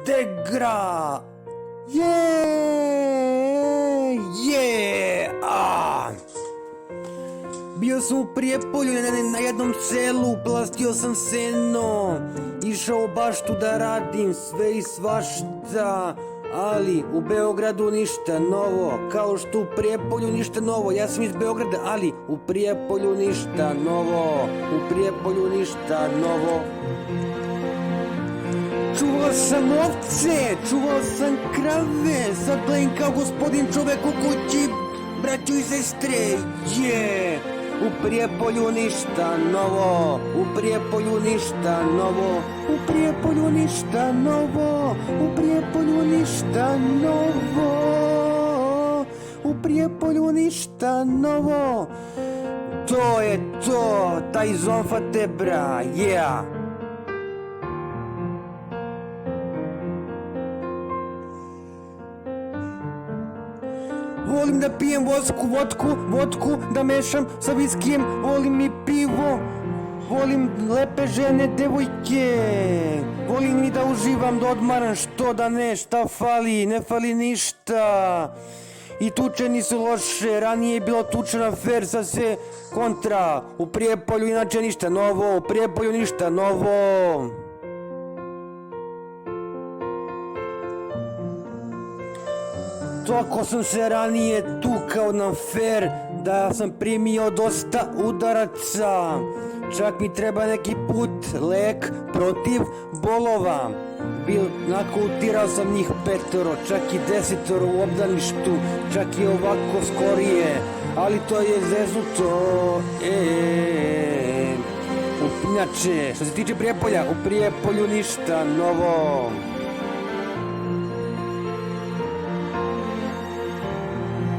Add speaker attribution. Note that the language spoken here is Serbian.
Speaker 1: Integra! Bio sam u Prijepolju na jednom selu, plastio sam seno, išao baš tu da radim sve i svašta, ali u Beogradu ništa novo, kao što u Prijepolju ništa novo. Ja sam iz Beograda, ali u Prijepolju ništa novo, u Prijepolju ništa novo. Čuvao sam ovce, čuvao sam krave, sad gledam kao gospodin čovek u kući, braću i sestre, U Prijepolju ništa novo, u Prijepolju ništa novo, u Prijepolju ništa novo, u Prijepolju ništa novo, u Prijepolju ništa novo. To je to, taj zonfa tebra, Volim da pijem vodku, da mešam sa viskijem, volim i pivo, volim lepe žene, devojke, volim i da uživam, da odmaram, što da ne, šta fali, ne fali ništa. I tuče nisu loše, ranije je bilo tučena fer, sad sve kontra, u Prijepolju inače ništa novo, u Prijepolju ništa novo. Toliko sam se ranije tukao na fer, da sam primio dosta udaraca. Čak mi treba neki put lek protiv bolova. Nakautirao sam njih 5, čak i 10 u obdaništu, čak i ovako skorije, ali to je zeznuto. Inače, što se tiče Prijepolja, u Prijepolju ništa novo.